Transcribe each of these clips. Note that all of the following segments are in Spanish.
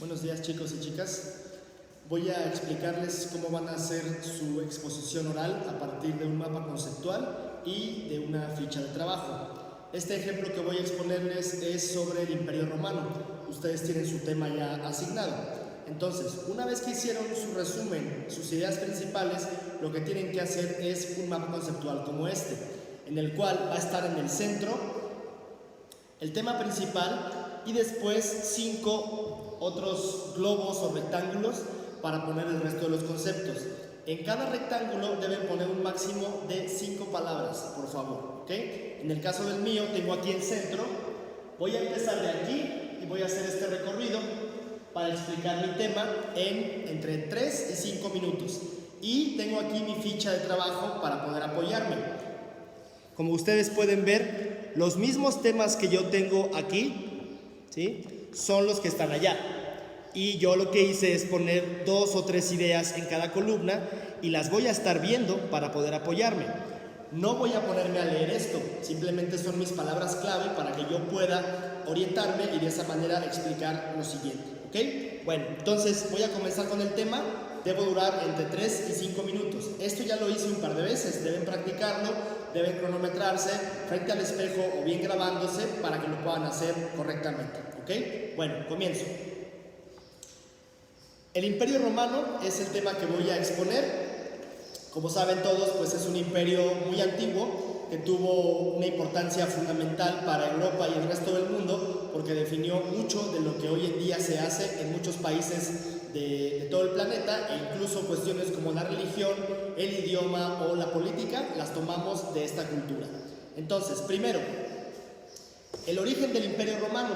Buenos días, chicos y chicas. Voy a explicarles cómo van a hacer su exposición oral a partir de un mapa conceptual y de una ficha de trabajo. Este ejemplo que voy a exponerles es sobre el Imperio Romano. Ustedes tienen su tema ya asignado. Entonces, una vez que hicieron su resumen, sus ideas principales, lo que tienen que hacer es un mapa conceptual como este, en el cual va a estar en el centro el tema principal y después 5 otros globos o rectángulos para poner el resto de los conceptos. En cada rectángulo deben poner un máximo de 5 palabras, por favor, ¿ok? En el caso del mío, tengo aquí el centro. Voy a empezar de aquí y voy a hacer este recorrido para explicar mi tema en entre 3 y 5 minutos. Y tengo aquí mi ficha de trabajo para poder apoyarme. Como ustedes pueden ver, los mismos temas que yo tengo aquí, ¿sí?, son los que están allá. Y yo lo que hice es poner 2 o 3 ideas en cada columna y las voy a estar viendo para poder apoyarme. No voy a ponerme a leer esto, simplemente son mis palabras clave para que yo pueda orientarme y de esa manera explicar lo siguiente, ¿ok? Bueno, entonces voy a comenzar con el tema. Debo durar entre 3 y 5 minutos. Esto ya lo hice un par de veces, deben practicarlo, deben cronometrarse frente al espejo o bien grabándose para que lo puedan hacer correctamente, ¿ok? Bueno, comienzo. El Imperio Romano es el tema que voy a exponer. Como saben todos, pues es un imperio muy antiguo que tuvo una importancia fundamental para Europa y el resto del mundo porque definió mucho de lo que hoy en día se hace en muchos países de todo el planeta, e incluso cuestiones como la religión, el idioma o la política las tomamos de esta cultura. Entonces, primero, el origen del Imperio Romano,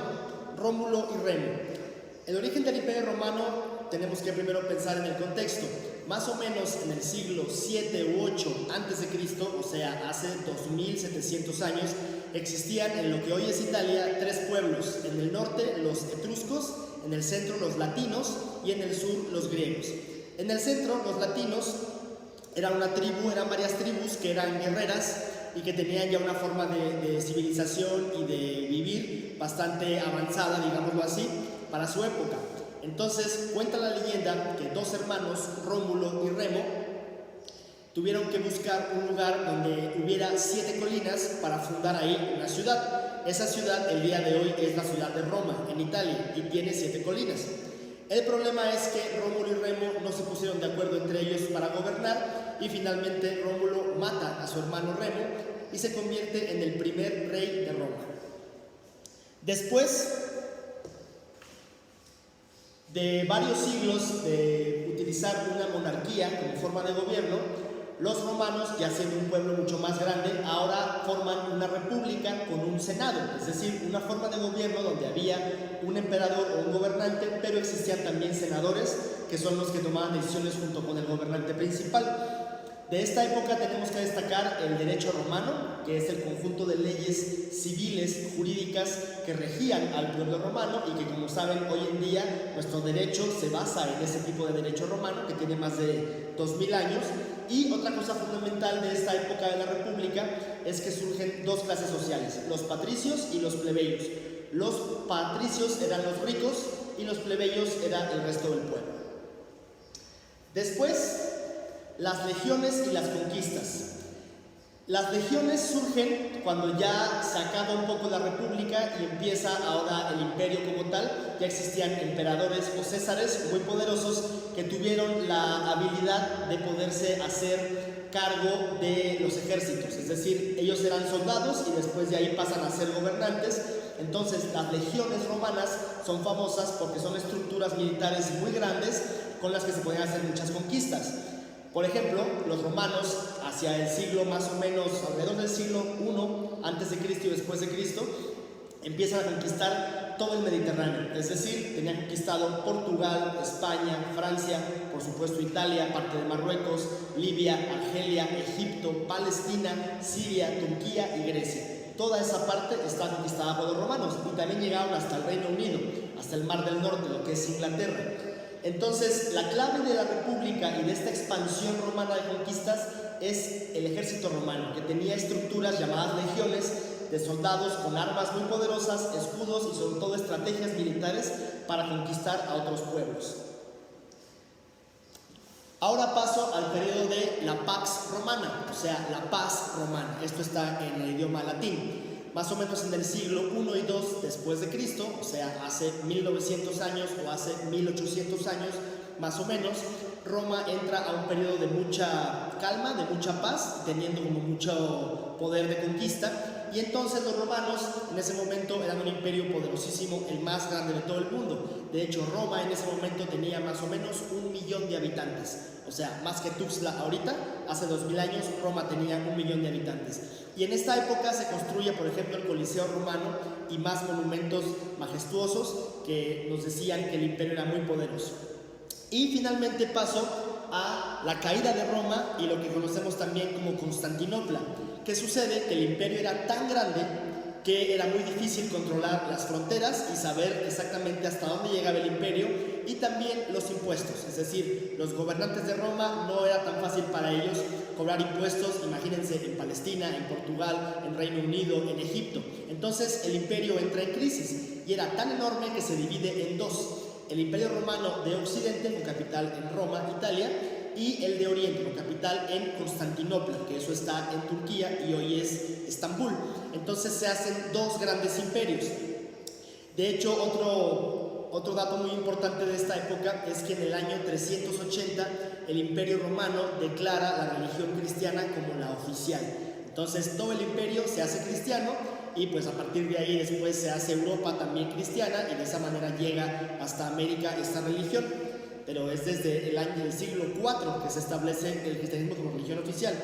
Rómulo y Remo. El origen del Imperio Romano tenemos que primero pensar en el contexto. Más o menos en el siglo 7 u 8 antes de Cristo, o sea, hace 2700 años, existían en lo que hoy es Italia 3 pueblos. En el norte los etruscos, en el centro los latinos y en el sur los griegos. En el centro los latinos eran una tribu, eran varias tribus que eran guerreras y que tenían ya una forma de civilización y de vivir bastante avanzada, digámoslo así, para su época. Entonces cuenta la leyenda que 2 hermanos, Rómulo y Remo, tuvieron que buscar un lugar donde hubiera 7 colinas para fundar ahí una ciudad. Esa ciudad el día de hoy es la ciudad de Roma, en Italia, y tiene 7 colinas. El problema es que Rómulo y Remo no se pusieron de acuerdo entre ellos para gobernar y finalmente Rómulo mata a su hermano Remo y se convierte en el primer rey de Roma. Después de varios siglos de utilizar una monarquía como forma de gobierno, los romanos, ya siendo un pueblo mucho más grande, ahora forman una república con un senado, es decir, una forma de gobierno donde había un emperador o un gobernante, pero existían también senadores, que son los que tomaban decisiones junto con el gobernante principal. De esta época tenemos que destacar el derecho romano, que es el conjunto de leyes civiles, jurídicas, que regían al pueblo romano y que, como saben, hoy en día nuestro derecho se basa en ese tipo de derecho romano, que tiene más de 2000 años. Y otra cosa fundamental de esta época de la República es que surgen 2 clases sociales, los patricios y los plebeyos. Los patricios eran los ricos y los plebeyos era el resto del pueblo. Después, las legiones y las conquistas. Las legiones surgen cuando ya se acaba un poco la república y empieza ahora el imperio como tal. Ya existían emperadores o césares muy poderosos que tuvieron la habilidad de poderse hacer cargo de los ejércitos. Es decir, ellos eran soldados y después de ahí pasan a ser gobernantes. Entonces las legiones romanas son famosas porque son estructuras militares muy grandes con las que se pueden hacer muchas conquistas. Por ejemplo, los romanos hacia el siglo más o menos, alrededor del siglo I antes de Cristo y después de Cristo, empiezan a conquistar todo el Mediterráneo. Es decir, tenían conquistado Portugal, España, Francia, por supuesto Italia, parte de Marruecos, Libia, Argelia, Egipto, Palestina, Siria, Turquía y Grecia. Toda esa parte está conquistada por los romanos y también llegaron hasta el Reino Unido, hasta el Mar del Norte, lo que es Inglaterra. Entonces, la clave de la república y de esta expansión romana de conquistas es el ejército romano, que tenía estructuras llamadas legiones de soldados con armas muy poderosas, escudos y sobre todo estrategias militares para conquistar a otros pueblos. Ahora paso al periodo de la Pax Romana, o sea, la paz romana. Esto está en el idioma latín. Más o menos en el siglo I y II después de Cristo, o sea, hace 1900 años o hace 1800 años, más o menos, Roma entra a un periodo de mucha calma, de mucha paz, teniendo como mucho poder de conquista. Y entonces los romanos en ese momento eran un imperio poderosísimo, el más grande de todo el mundo. De hecho, Roma en ese momento tenía más o menos 1 millón de habitantes. O sea, más que Tuxtla ahorita, hace 2000 años Roma tenía 1 millón de habitantes. Y en esta época se construye, por ejemplo, el Coliseo Romano y más monumentos majestuosos que nos decían que el imperio era muy poderoso. Y finalmente pasó a la caída de Roma y lo que conocemos también como Constantinopla. ¿Qué sucede? Que el imperio era tan grande que era muy difícil controlar las fronteras y saber exactamente hasta dónde llegaba el imperio, y también los impuestos. Es decir, los gobernantes de Roma no era tan fácil para ellos cobrar impuestos, imagínense, en Palestina, en Portugal, en Reino Unido, en Egipto. Entonces el imperio entra en crisis y era tan enorme que se divide en dos: el Imperio Romano de Occidente, con capital en Roma, Italia, y el de Oriente, con capital en Constantinopla, que eso está en Turquía y hoy es Estambul. Entonces se hacen dos grandes imperios. De hecho, otro dato muy importante de esta época es que en el año 380 el Imperio Romano declara la religión cristiana como la oficial. Entonces todo el imperio se hace cristiano y pues a partir de ahí después se hace Europa también cristiana, y de esa manera llega hasta América esta religión. Pero es desde el siglo IV que se establece el cristianismo como religión oficial.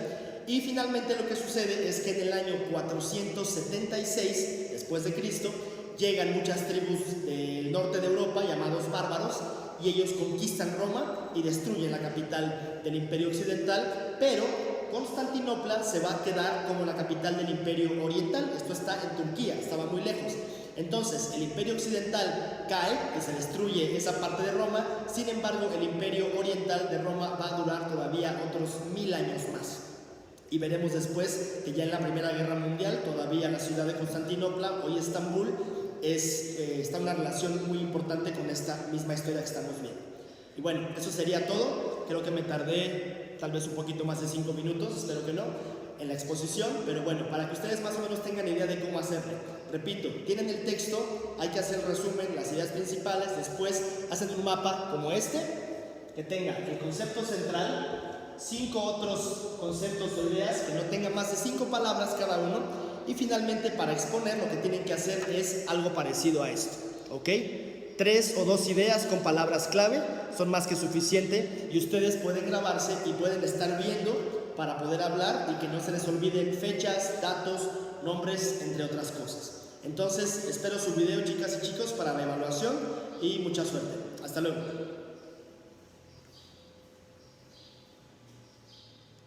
Y finalmente lo que sucede es que en el año 476 después de Cristo llegan muchas tribus del norte de Europa llamados bárbaros, y ellos conquistan Roma y destruyen la capital del Imperio Occidental, pero Constantinopla se va a quedar como la capital del Imperio Oriental. Esto está en Turquía, estaba muy lejos. Entonces el Imperio Occidental cae, que se destruye esa parte de Roma. Sin embargo, el Imperio Oriental de Roma va a durar todavía otros 1000 años más. Y veremos después que ya en la Primera Guerra Mundial todavía la ciudad de Constantinopla, hoy Estambul, está en una relación muy importante con esta misma historia que estamos viendo. Y bueno, eso sería todo. Creo que me tardé tal vez un poquito más de 5 minutos, espero que no, en la exposición, pero bueno, para que ustedes más o menos tengan idea de cómo hacerlo. Repito, tienen el texto, hay que hacer el resumen, las ideas principales, después hacen un mapa como este, que tenga el concepto central, 5 otros conceptos o ideas que no tengan más de 5 palabras cada uno, y finalmente para exponer lo que tienen que hacer es algo parecido a esto, ¿ok? 3 o 2 ideas con palabras clave son más que suficiente, y ustedes pueden grabarse y pueden estar viendo para poder hablar y que no se les olviden fechas, datos, nombres, entre otras cosas. Entonces, espero su video, chicas y chicos, para la evaluación, y mucha suerte. Hasta luego.